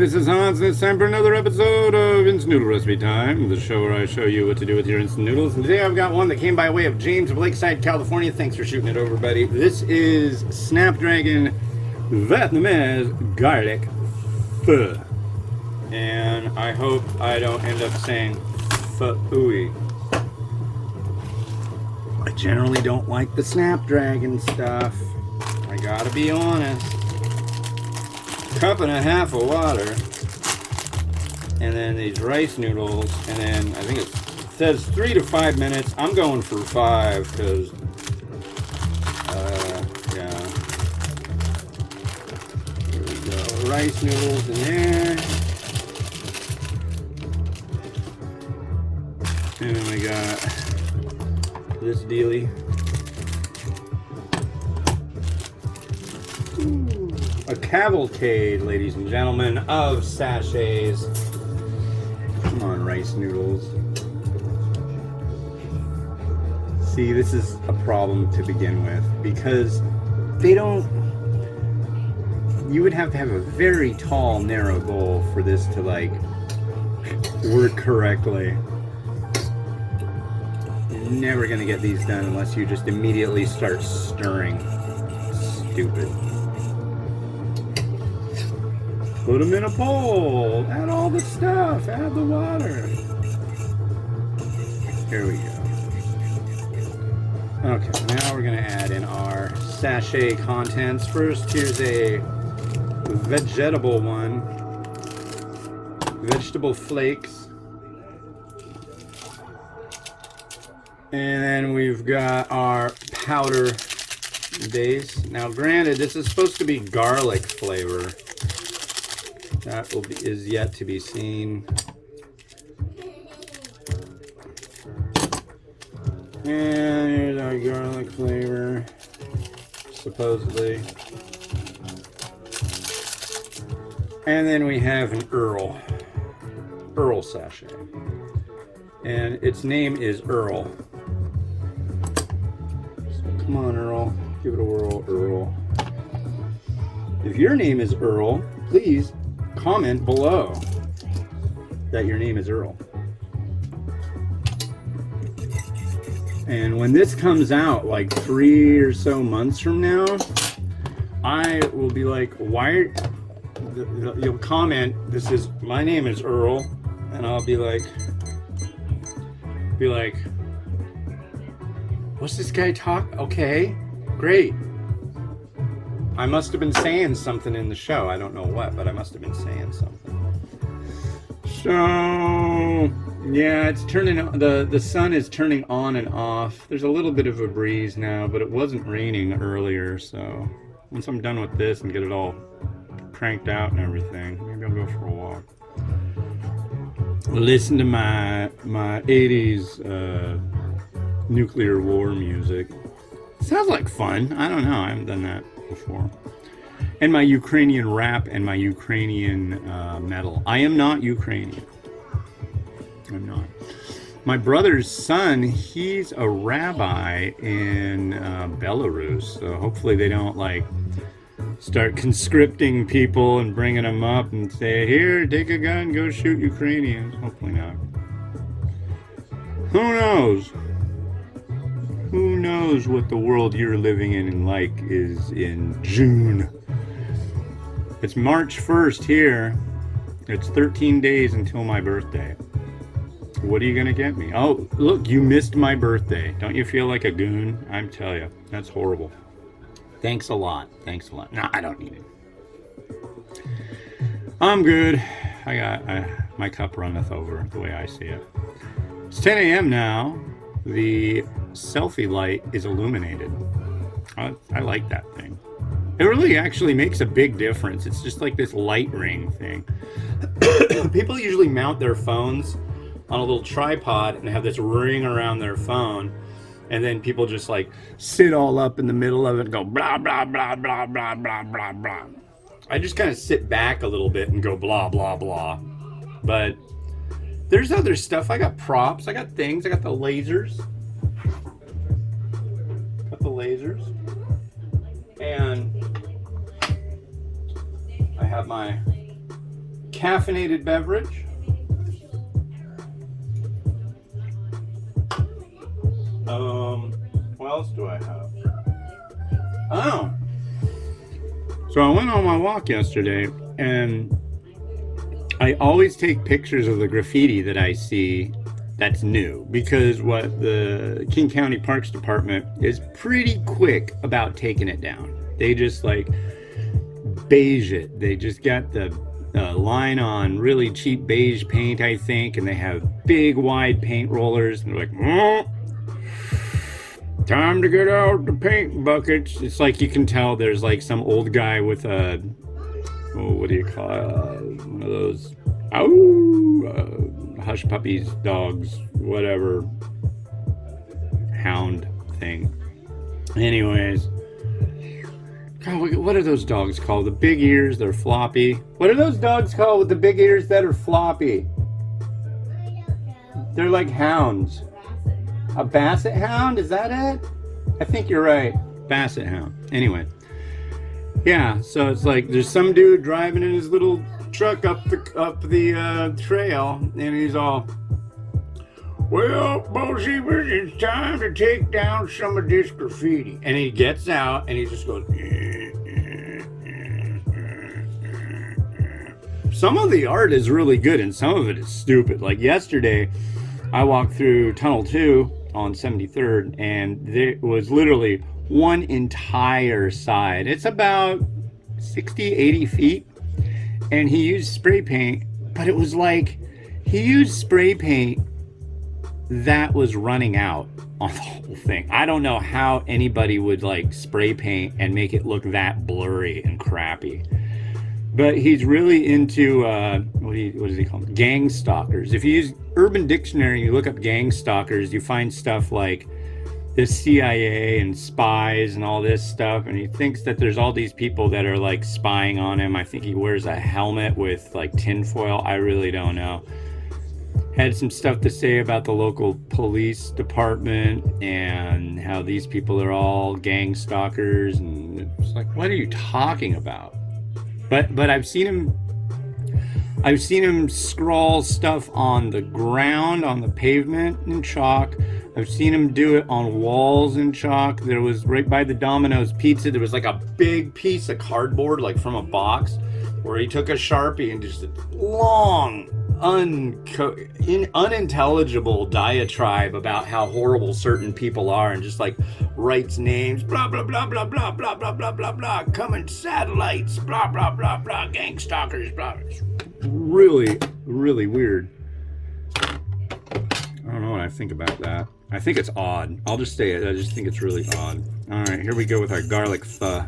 this is Hans, and it's time for another episode of Instant Noodle Recipe Time, the show where I show you what to do with your instant noodles. And today I've got one that came by way of James of Lakeside, California. Thanks for shooting it over, buddy. This is Snapdragon Vietnamese garlic pho. And I hope I don't end up saying pho-ooey. I generally don't like the Snapdragon stuff. I gotta be honest. Cup and a half of water, and then these rice noodles, and then I think it says 3 to 5 minutes. I'm going for 5 because, yeah. Here we go. Rice noodles in there, and then we got this dealie. A cavalcade, ladies and gentlemen, of sachets. Come on, rice noodles. See, this is a problem to begin with because they don't. You would have to have a very tall, narrow bowl for this to like work correctly. You're never gonna get these done unless you just immediately start stirring. Stupid. Put them in a bowl. Add all the stuff. Add the water. Here we go. Okay, now we're going to add in our sachet contents. First, here's a vegetable one. Vegetable flakes. And then we've got our powder base. Now, granted, this is supposed to be garlic flavor. That is yet to be seen. And here's our garlic flavor, supposedly. And then we have an Earl sachet. And its name is Earl. So come on, Earl. Give it a whirl, Earl. If your name is Earl, please comment below that your name is Earl. And when this comes out like 3 or so months from now, I will be like, why? You'll comment, this is, my name is Earl, and I'll be like, what's this guy talk? Okay, great. I must have been saying something in the show. I don't know what, but I must have been saying something. So, yeah, it's turning, the sun is turning on and off. There's a little bit of a breeze now, but it wasn't raining earlier, so once I'm done with this and get it all cranked out and everything, maybe I'll go for a walk. Listen to my 80s nuclear war music. Sounds like fun. I don't know. I haven't done that before. And my Ukrainian rap and my Ukrainian metal. I am not Ukrainian. I'm not. My brother's son, he's a rabbi in Belarus. So hopefully they don't like start conscripting people and bringing them up and say, here, take a gun, go shoot Ukrainians. Hopefully not. Who knows? Who knows what the world you're living in like is in June. It's March 1st here. It's 13 days until my birthday. What are you going to get me? Oh, look, you missed my birthday. Don't you feel like a goon? I'm telling you, that's horrible. Thanks a lot. Thanks a lot. No, I don't need it. I'm good. My cup runneth over the way I see it. It's 10 a.m. now. The selfie light is illuminated. I like that thing. It really actually makes a big difference. It's just like this light ring thing. People usually mount their phones on a little tripod and have this ring around their phone, and then people just like sit all up in the middle of it and go blah blah blah blah blah blah blah blah. I just kind of sit back a little bit and go blah blah blah. But there's other stuff. I got props. I got things. I got the lasers. And I have my caffeinated beverage. What else do I have? Oh. So I went on my walk yesterday, and I always take pictures of the graffiti that I see that's new, because what the King County Parks Department is pretty quick about taking it down. They just like beige it. They just got the line on really cheap beige paint, I think, and they have big wide paint rollers, and they're like, oh, time to get out the paint buckets. It's like you can tell there's like some old guy with a, what do you call it? One of those, hush puppies, dogs, whatever, hound thing. Anyways, God, what are those dogs called? The big ears, they're floppy. What are those dogs called with the big ears that are floppy? They're like hounds. A basset hound? Is that it? I think you're right. Basset hound. Anyway. Yeah, so it's like there's some dude driving in his little truck up the trail, and he's all, well, Bolshevik, it's time to take down some of this graffiti. And he gets out and he just goes, some of the art is really good and some of it is stupid. Like yesterday, I walked through Tunnel 2 on 73rd, and there was literally one entire side. It's about 60, 80 feet. And he used spray paint, but it was like he used spray paint that was running out on the whole thing. I don't know how anybody would like spray paint and make it look that blurry and crappy. But he's really into, what does he call them? Gang stalkers. If you use Urban Dictionary and you look up gang stalkers, you find stuff like the CIA and spies and all this stuff. And he thinks that there's all these people that are like spying on him. I think he wears a helmet with like tinfoil. I really don't know. Had some stuff to say about the local police department and how these people are all gang stalkers. And it's like, what are you talking about? But I've seen him scrawl stuff on the ground, on the pavement in chalk. I've seen him do it on walls in chalk. There was right by the Domino's Pizza, there was like a big piece of cardboard, like from a box, where he took a Sharpie and just a long, unintelligible diatribe about how horrible certain people are, and just like writes names, blah blah blah blah blah blah blah blah blah blah, coming satellites, blah blah blah blah, gang stalkers, blah. It's really, really weird. I don't know what I think about that. I think it's odd. I'll just say it. I just think it's really odd. All right, here we go with our garlic pho.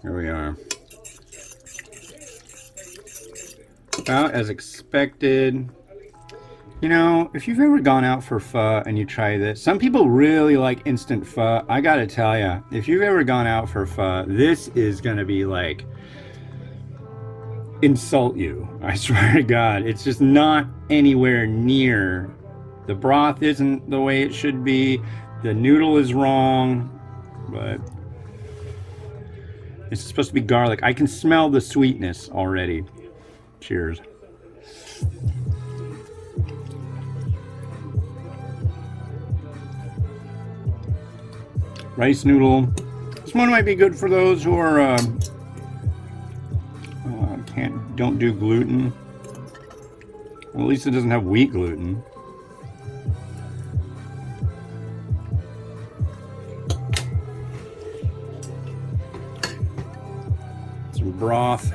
Here we are. About as expected. You know, if you've ever gone out for pho and you try this, some people really like instant pho. I gotta tell you, if you've ever gone out for pho, this is gonna be like insult you. I swear to God, it's just not anywhere near. The broth isn't the way it should be. The noodle is wrong, but it's supposed to be garlic. I can smell the sweetness already. Cheers. Rice noodle. This one might be good for those who are don't do gluten. Well, at least it doesn't have wheat gluten. Some broth.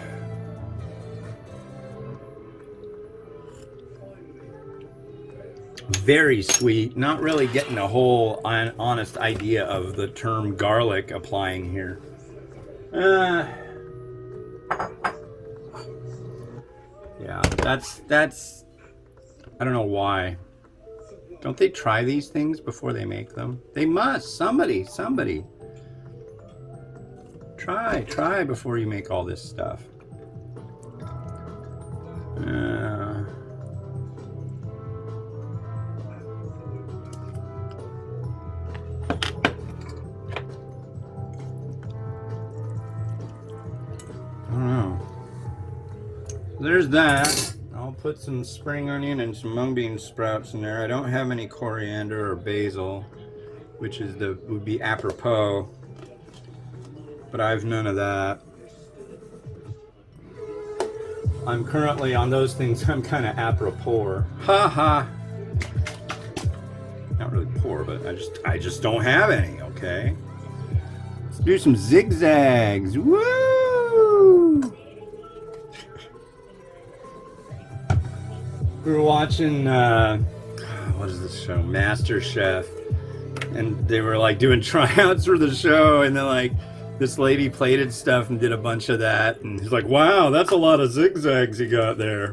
Very sweet. Not really getting a whole honest idea of the term garlic applying here. Yeah, that's I don't know why. Don't they try these things before they make them? They must. Somebody. Try before you make all this stuff. there's that. I'll put some spring onion and some mung bean sprouts in there. I don't have any coriander or basil, which is would be apropos, but I have none of that. I'm currently on those things. I'm kind of apropos. Ha ha. Not really poor, but I just don't have any. Okay. Let's do some zigzags. Woo! We were watching what is this show? Master Chef, and they were like doing tryouts for the show, and then like this lady plated stuff and did a bunch of that, and he's like, "Wow, that's a lot of zigzags you got there."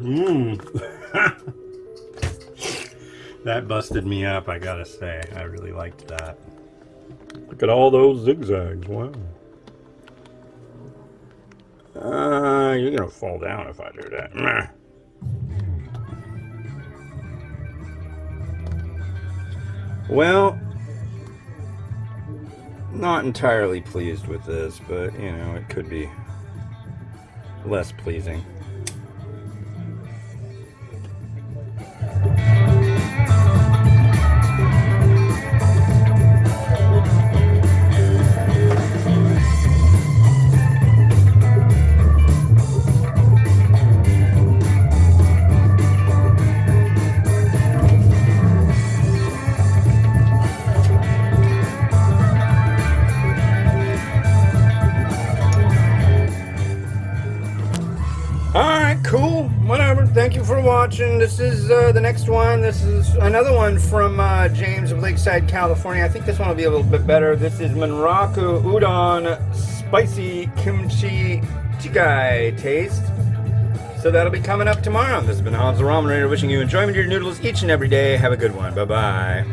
That busted me up, I gotta say. I really liked that. Look at all those zigzags. Wow. You're gonna fall down if I do that. Well, not entirely pleased with this, but you know, it could be less pleasing. Cool, whatever. Thank you for watching. This is the next one. This is another one from James of Lakeside, California. I think this one will be a little bit better. This is Manraku Udon Spicy Kimchi Jjigae Taste. So that'll be coming up tomorrow. This has been Hans the Ramen Raider wishing you enjoyment of your noodles each and every day. Have a good one. Bye-bye.